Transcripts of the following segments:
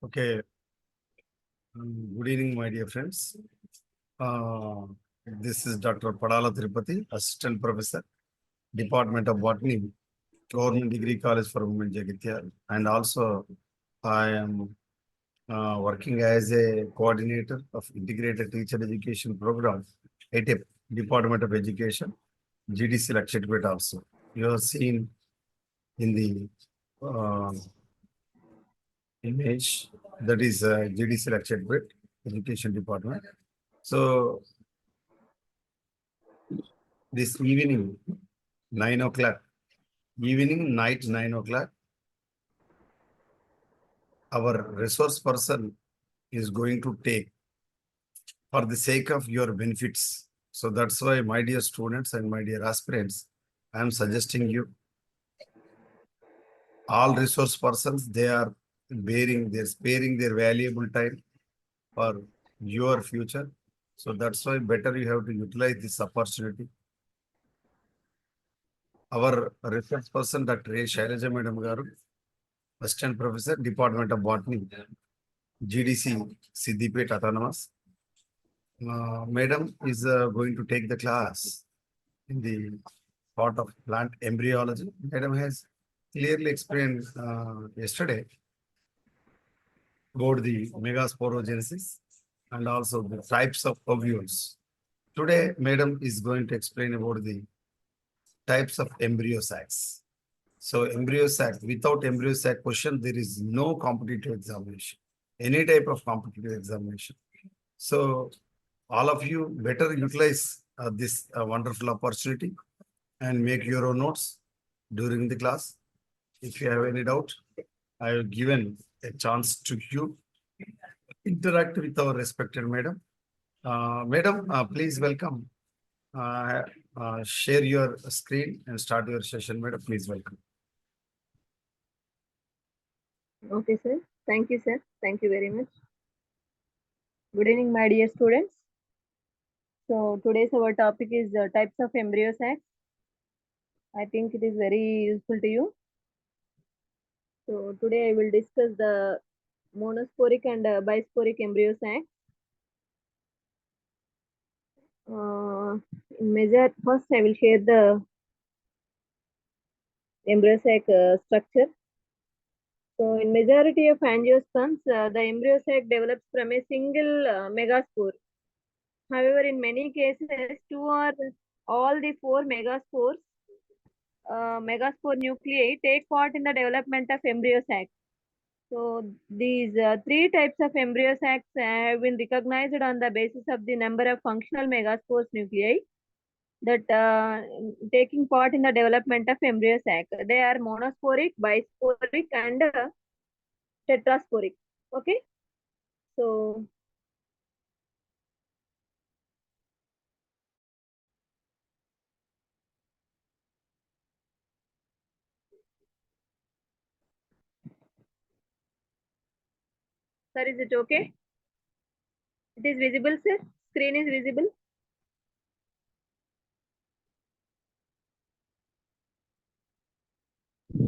Okay. Good evening, my dear friends. This is Dr. Padala Tirupati, Assistant Professor, Department of Botany, Government Degree College for Women, Jagatya. And also, I am working as a coordinator of Integrated Teacher Education Program at a Department of Education, GDC Siddipet also. You have seen in the image that is GDC Siddipet Education Department. So this evening, 9 o'clock, night 9 o'clock, our resource person is going to take for the sake of your benefits. So that's why, my dear students and my dear aspirants, I am suggesting you, all resource persons, they are sparing their valuable time for your future. So that's why better you have to utilize this opportunity. Our research person, Dr.A.Shailaja Madam Garu, Assistant Professor, Department of Botany, GDC Siddipet Autonomous. Madam is going to take the class in the part of plant embryology. Madam has clearly explained yesterday about the megasporogenesis and also the types of ovules. Today, Madam is going to explain about the types of embryosacs. So embryosac, without embryosac question, there is no competitive examination, any type of competitive examination. So all of you better utilize this wonderful opportunity and make your own notes during the class. If you have any doubt, I have given a chance to you interact with our respected madam. Madam, please welcome. Share your screen and start your session, madam. Please welcome. Okay, sir. Thank you, sir. Thank you very much. Good evening, my dear students. So today's our topic is types of embryo sacs. I think it is very useful to you. So today I will discuss the monosporic and bisporic embryo sacs. First I will share the embryo sac structure. So in majority of angiosperms, the embryo sac develops from a single megaspore. However, in many cases, two or all the four megaspore nuclei take part in the development of embryo sac. So these three types of embryo sacs have been recognized on the basis of the number of functional megaspore nuclei that taking part in the development of embryo sac. They are monosporic, bisporic, and tetrasporic. Okay. So sir, is it okay? It is visible, sir? Screen is visible?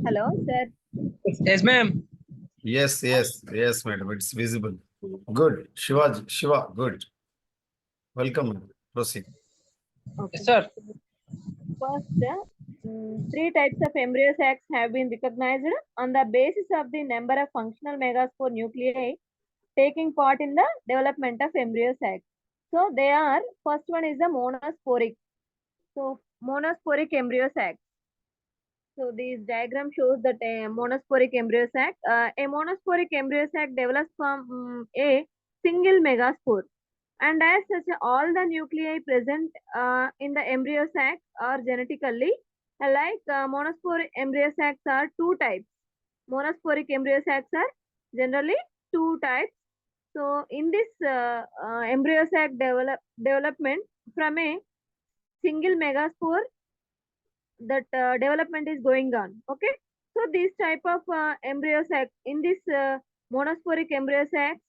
Hello, sir. Yes, ma'am. Yes, madam. It's visible. Good. Shiva, good. Welcome. Proceed. Okay. Yes, sir. First, three types of embryo sacs have been recognized on the basis of the number of functional megaspore nuclei taking part in the development of embryo sac. So they are, first one is the monosporic. So monosporic embryo sac. So this diagram shows that a monosporic embryo sac. A monosporic embryo sac develops from a single megaspore. And as such, all the nuclei present in the embryo sac are genetically alike. Monosporic embryo sacs are two types. Monosporic embryo sacs are generally two types. So in this embryo sac development from a single megaspore, that development is going on. Okay. So this type of embryo sac, in this monosporic embryo sacs,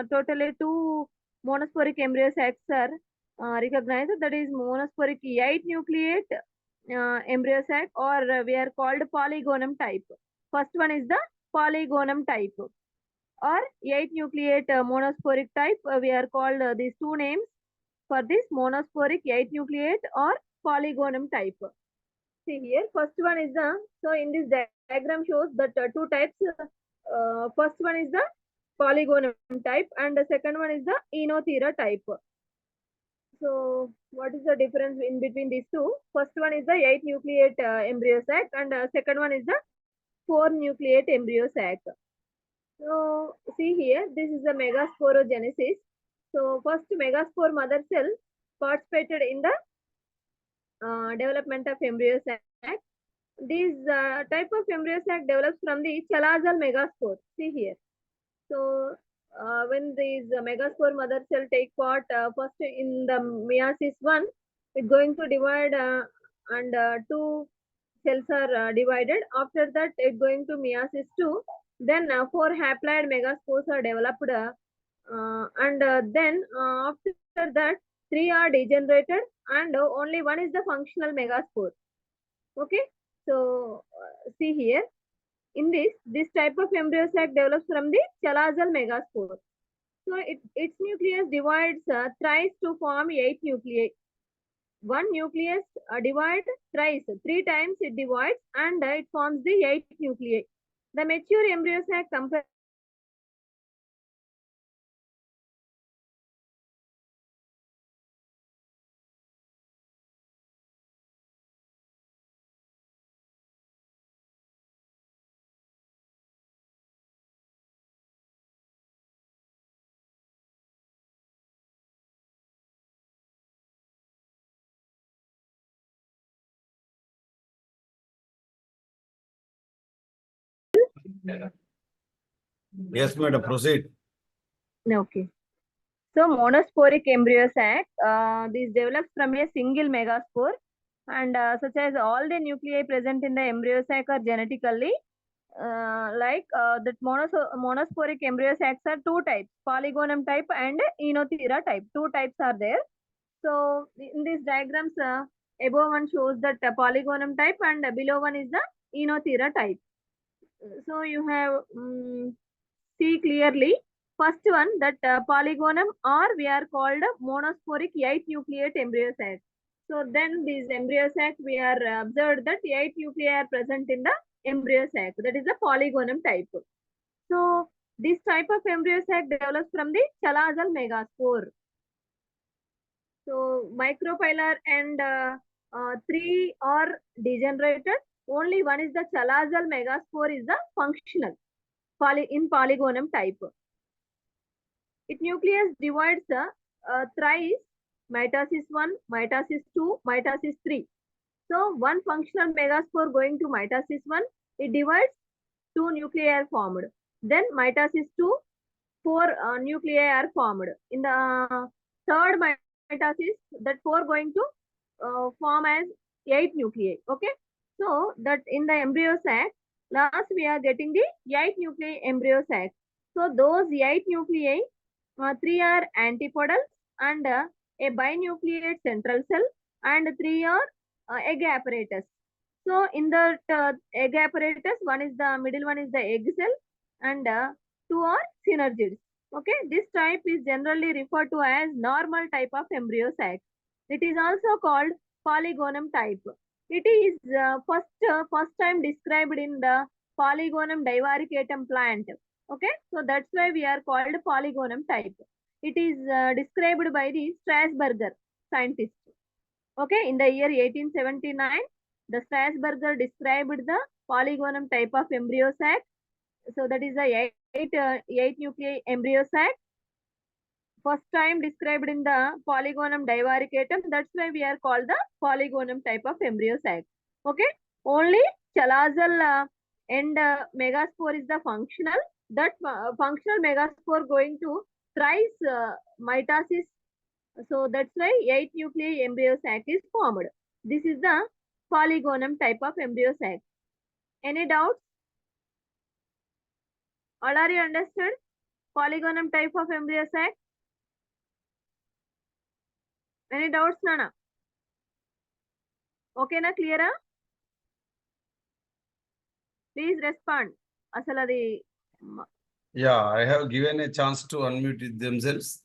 totally two monosporic embryo sacs are recognized. That is monosporic 8 nucleate embryo sac, or we are called polygonum type. First one is the polygonum type. or 8 nucleate monosporic type. We are called these two names for this monosporic 8 nucleate or polygonum type. See here, first one is the, so in this diagram shows that two types. First one is the polygonum type and the second one is the enothera type. So what is the difference in between these two? First one is the 8 nucleate embryo sac and second one is the 4 nucleate embryo sac. So see here, this is the megasporogenesis. So first megaspore mother cell participated in the development of embryo sac. This type of embryo sac develops from the chalazal megaspore. See here. So when these megaspore mother cell take part first in the meiosis 1, it's going to divide and two cells are divided. After that, it's going to meiosis 2. Then 4 haploid megaspores are developed and then after that 3 are degenerated and only one is the functional megaspore. Okay, so see here. In this type of embryo sac develops from the chalazal megaspore. So its nucleus divides thrice to form 8 nuclei. One nucleus divides thrice, 3 times it divides and it forms the 8 nuclei. The mature embryo sac compares Yes, madam, proceed. okay. So monosporic embryo sac, this develops from a single megaspore and such as all the nuclei present in the embryo sac are genetically that monosporic embryo sacs are two types, polygonum type and enothera type. Two types are there. So in these diagrams, above one shows that polygonum type and below one is the enothera type. So you have see clearly. First one that polygonum or we are called monosporic 8 nucleate embryo sac. So then these embryo sac we are observed that 8 nuclei are present in the embryo sac. That is the polygonum type. So this type of embryo sac develops from the chalazal megaspore. So micropylar and 3 are degenerated. Only one is the chalazal megaspore is the functional in polygonum type. Its nucleus divides thrice, mitosis 1, mitosis 2, mitosis 3. So one functional megaspore going to mitosis 1, it divides, 2 nuclei are formed. Then mitosis 2, 4 nuclei are formed. In the third mitosis, that 4 going to form as 8 nuclei. Okay. So that in the embryo sac, last we are getting the 8 nuclei embryo sac. So those 8 nuclei, 3 are antipodal and a binucleate central cell and 3 are egg apparatus. So in the egg apparatus, one is the middle one is the egg cell and 2 are synergids. Okay, this type is generally referred to as normal type of embryo sac. It is also called polygonum type. It is first time described in the Polygonum divaricatum plant. Okay, so that's why we are called polygonum type. It is described by the Strasburger scientist. Okay, in the year 1879, the Strasburger described the polygonum type of embryo sac. So that is the 8 nuclei embryo sac. First time described in the Polygonum divaricatum. That's why we are called the polygonum type of embryo sac. Okay, only chalazal and megaspore is the functional. That functional megaspore going to thrice mitosis. So that's why 8 nuclei embryo sac is formed. This is the polygonum type of embryo sac. Any doubts? All are you understood? Polygonum type of embryo sac? Any doubts, Nana? Okay, na clear? Please respond. అసలు అది Yeah, I have given a chance to unmute themselves.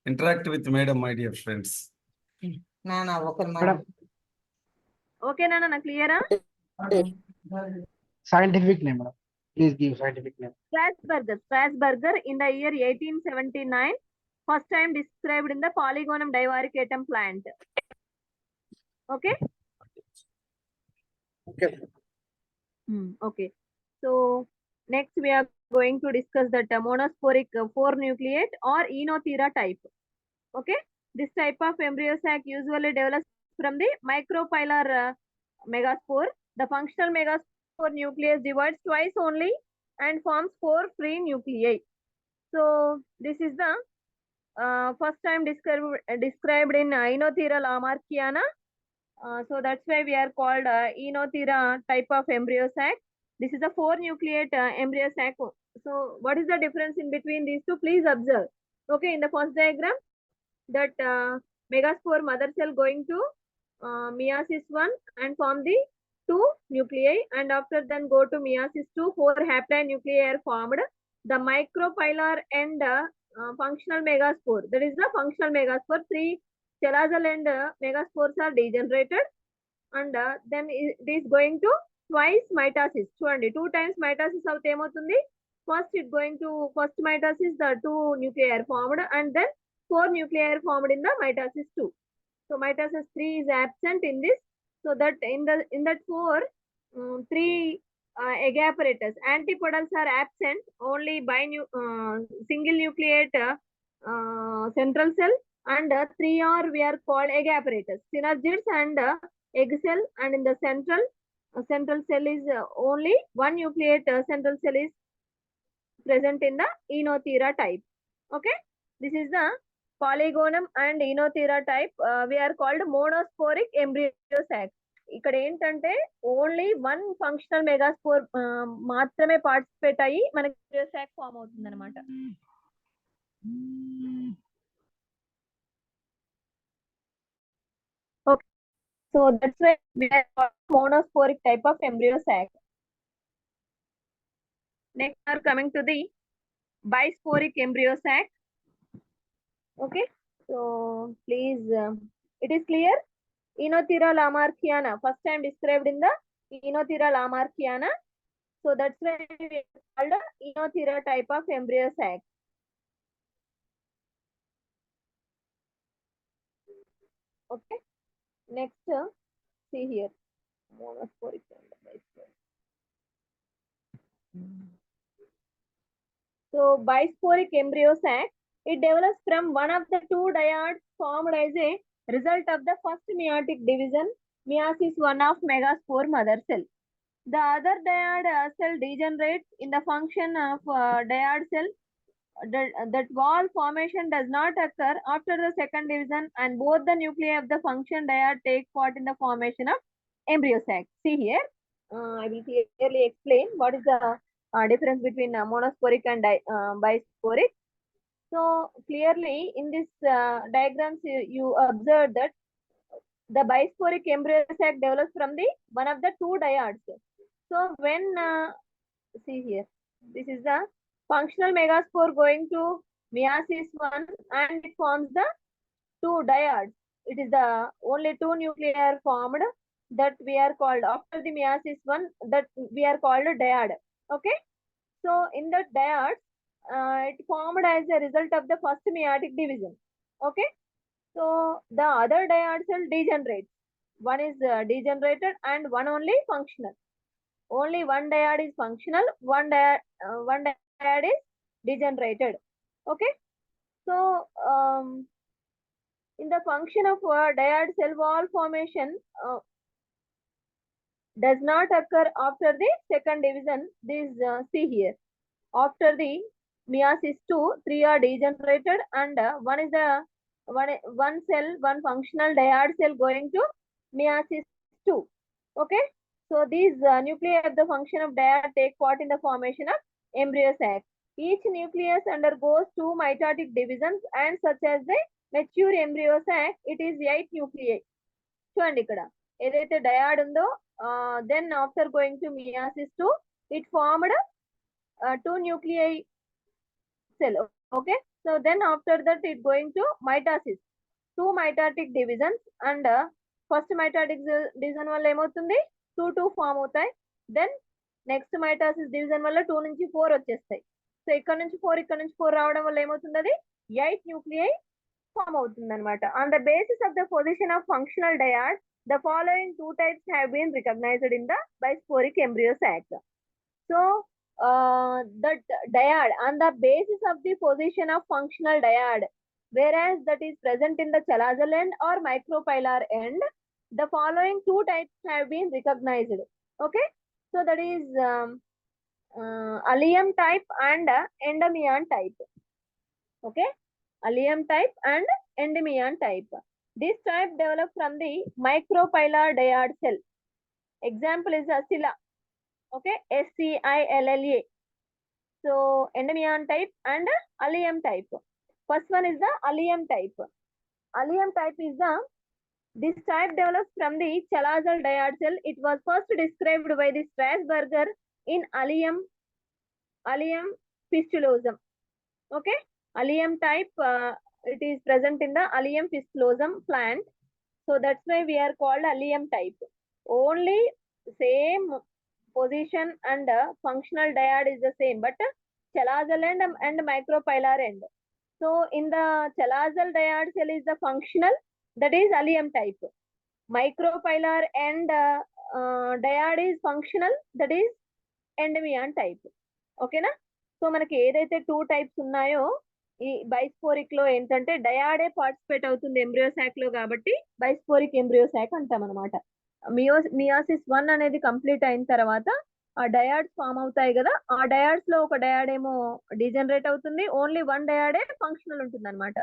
Interact with madam, my dear friends. Madam, Okay, Nana, clear? scientific name, madam. Please give scientific name. Strasburger in the year 1879, first time described in the Polygonum divaricatum plant. Okay? Okay. Okay. So next we are going to discuss that monosporic 4-nucleate or Enothera type. Okay? This type of embryosac usually develops from the micropylar megaspore. The functional megaspore nucleus divides twice only and forms 4 free nuclei. So this is the first time described in Enothera lamarckiana. So that's why we are called Enothera type of embryosac. This is a 4-nucleate embryosac. So what is the difference in between these two? Please observe. Okay, in the first diagram, that megaspore mother cell going to meiosis 1 and form the 2 nuclei, and after then go to meiosis 2, 4 haploid nuclei are formed. The micropylar and functional megaspore, that is the functional megaspore, 3 chelazal and megaspores are degenerated, and then it is going to twice mitosis. చూడండి 2 times mitosis అవుతే ఏమవుతుంది? First it going to first mitosis, the 2 nuclei are formed, and then 4 nuclei are formed in the mitosis 2. So mitosis 3 is absent in this. So that in that 4, 3 agapparatus antipodals are absent. Only single nucleate central cell, and 3 are we are called agapparatus, synergids and egg cell, and in the central cell is only 1 nucleate central cell is present in the Enothera type. Okay, this is the Polygonum and Enothera type. We are called monosporic embryosac. ఇక్కడ ఏంటంటే only 1 functional megaspore మాత్రమే participate అయ్యి మనకి embryosac form అవుతుంది అనమాట. Okay, so that's why we are called monosporic type of embryosac. Next are coming to the bisporic embryosac. Okay, so please, it is clear. Enothera lamarckiana, first time described in the Enothera lamarckiana. So that's why we called the Enothera type of embryosac. Okay, next, see here, monosporic and bisporic. So bisporic embryosac, it develops from one of the 2 dyads formed as a result of the first meiotic division, meiosis 1 of megaspore mother cell. The other dyad cell degenerates in the function of dyad cell. That wall formation does not occur after the second division, and both the nuclei of the function dyad take part in the formation of embryosac. See here, I will clearly explain what is the difference between monosporic and bisporic. So clearly in this diagrams you observe that the bisporic embryosac develops from the one of the 2 dyads. So when see here, this is the functional megaspore going to meiosis 1 and it forms the 2 dyads. It is the only 2 nuclei are formed, that we are called after the meiosis 1, that we are called a dyad. Okay, so in the dyad it formed as a result of the first meiotic division. Okay, so the other dyad cell degenerates. One is degenerated and one only functional. Only one dyad is functional, one dyad is degenerated. Okay, so in the function of dyad cell wall formation does not occur after the second division. This see here, after the meiosis 2, 3 are degenerated, and one is the one cell, one functional dyad cell going to meiosis 2. Okay, so these nuclei of the function of dyad take part in the formation of embryosac. Each nucleus undergoes 2 mitotic divisions, and such as the mature embryosac, it is 8 nuclei. చూడండి ఇక్కడ ఏదైతే డయాడ్ ఉందో, then after going to meiosis 2, it formed 2 nuclei cell. Okay. So then after that it going to mitosis. Two mitotic divisions and first mitotic division వల్ల ఏమవుతుంది 2 form అవుతాయి. Then next mitosis division వల్ల 2 నుంచి 4 వచ్చేస్తాయి. సో ఇక్కడ నుంచి 4 రావడం వల్ల ఏమవుతుంది, అది 8 న్యూక్లియై ఫామ్ అవుతుంది అనమాట. On the basis of the position of functional dyad, the following two types have been recognized in the Bisporic Embryosac. So, that dyad on the basis of the position of functional dyad, whereas that is present in the chalazal end or micropylar end, the following two types have been recognized. Okay, so that is allium type and endomeon type. Okay, allium type and endomeon type. This type developed from the micropylar dyad cell. Example is Scilla. Okay, Scilla. So endomeon type and allium type. First one is the allium type. Allium type is this type develops from the chalazal dyad cell. It was first described by the Strasburger in allium fistulosum. Okay, allium type, it is present in the allium fistulosum plant. So that's why we are called allium type. Only same position and functional dyad is the same, but chalazal end and micropylar end. So in the chalazal dyad cell is the functional, that is allium type. Micropylar end dyad is functional, that is endomeon type. Okay na? So మనకి ఏదైతే 2 types ఉన్నాయో ఈ బైస్పోరిక్ లో ఏంటంటే డయాడే participate అవుతుంది embryo sac లో, కాబట్టి బైస్పోరిక్ embryo sac అంటాం అనమాట. మియాసిస్ 1 అనేది కంప్లీట్ అయిన తర్వాత ఆ డయాడ్స్ ఫామ్ అవుతాయి కదా, ఆ డయాడ్స్ లో ఒక డయాడ్ ఏమో డిజనరేట్ అవుతుంది, ఓన్లీ 1 డయాడే ఫంక్షనల్ ఉంటుంది అనమాట.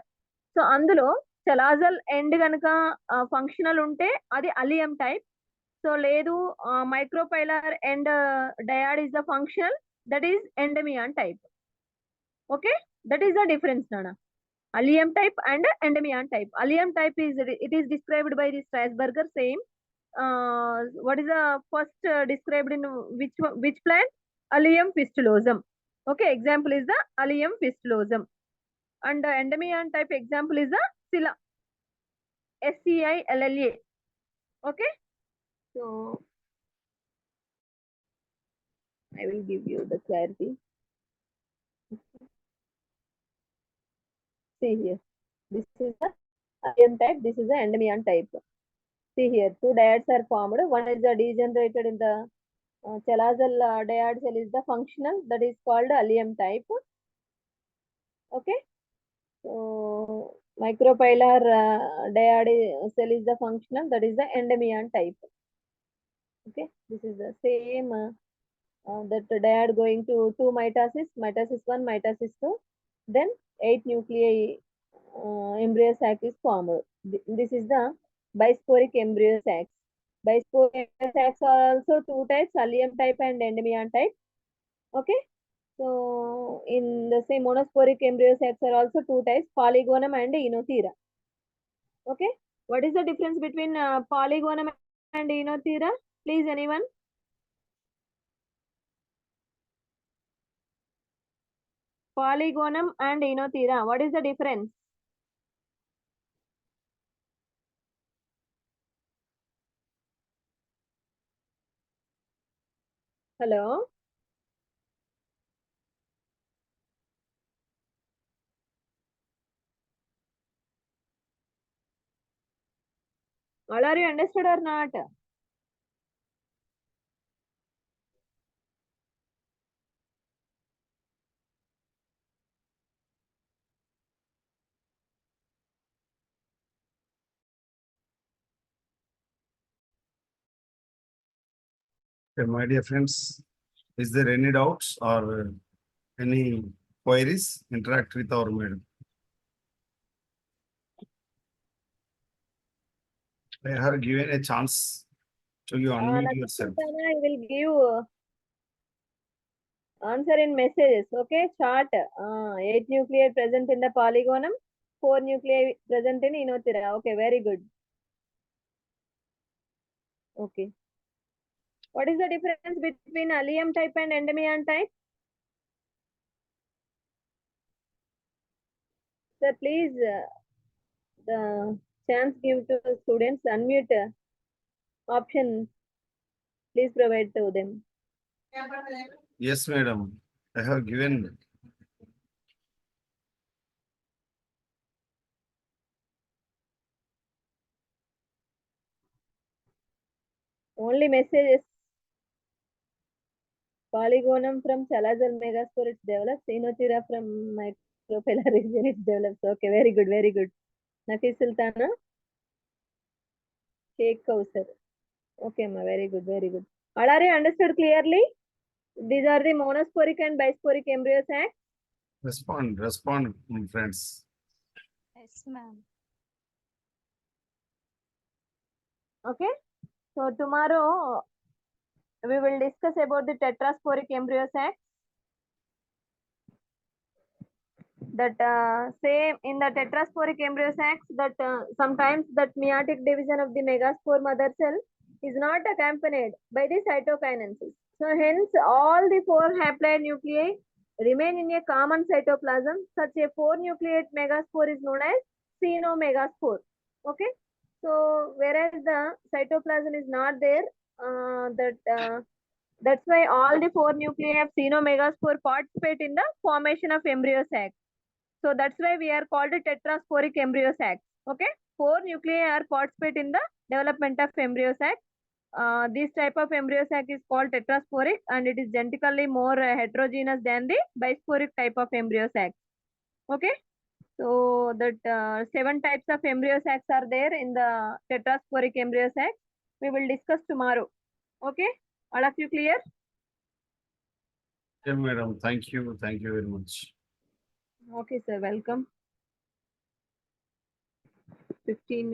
సో అందులో చలాజల్ ఎండ్ కనుక ఫంక్షనల్ ఉంటే అది అలియం టైప్. సో లేదు, micropylar end dyad is the functional, that is endomeon type. Okay, that is the difference, Nana. Allium type and endomeon type. Allium type is, it is described by the Strasburger, same. What is the first described in which plant? Allium fistulosum. Okay, example is the Allium fistulosum. And the endomeon type example is the Scilla. Scilla. Okay, so I will give you the clarity. See here, this is the allium type, this is the endomeon type. See here, 2 dyads are formed. One is the degenerated in the chalazal dyad cell is the functional, that is called allium type. Okay, so micropylar dyad cell is the functional, that is the endomeon type. Okay, this is the same that dyad going to 2 mitosis, mitosis 1, mitosis 2, then 8 nuclei embryosac is formed. This is the Bisporic embryosacs. Bisporic embryosacs are also 2 types, allium type and endomeon type. Okay, so in the same monosporic embryosacs are also 2 types, polygonum and enothera. Okay, what is the difference between polygonum and enothera? Please, anyone? Polygonum and enothera, what is the difference? Hello? All are you understood or not? Okay, my dear friends, is there any doubts or any queries? Interact with our madam. I have given a chance to you unmute yourself. I will give answer in messages. Okay, chart. 8 nuclei present in the polygonum, 4 nuclei present in enothera. Okay, very good. Okay. What is the difference between allium type and endomeon type? Sir, please, the chance give to students, unmute option, please provide to them. Yes, madam. I have given. Only messages. Polygonum from Salazar megaspore it develops. Inochira from micropella region it develops. Okay, very good, very good. Nafis Sultana. Sheikh Kausar. Okay, ma, very good, very good. All are you understood clearly? These are the monosporic and bisporic embryo sacs. Respond, friends. Yes, ma'am. Okay. So tomorrow we will discuss about the tetrasporic embryo sacs. That same in the tetrasporic embryo sacs that sometimes that meiotic division of the megaspore mother cell is not accompanied by the cytokinesis. So hence all the 4 haploid nuclei remain in a common cytoplasm. Such a 4 nucleate megaspore is known as xenomegaspore. Okay. So whereas the cytoplasm is not there, that's why all the 4 nuclei of xenomegaspore participate in the formation of embryo sac. So that's why we are called tetrasporic embryo sac. Okay, 4 nuclei are participate in the development of embryo sac. This type of embryo sac is called tetrasporic and it is genetically more heterogeneous than the bisporic type of embryo sac. Okay, so that 7 types of embryo sacs are there in the tetrasporic embryo sac. We will discuss tomorrow. Okay, all of you clear? Yeah, madam. Thank you. Thank you very much. Okay, sir. Welcome. 15 minutes.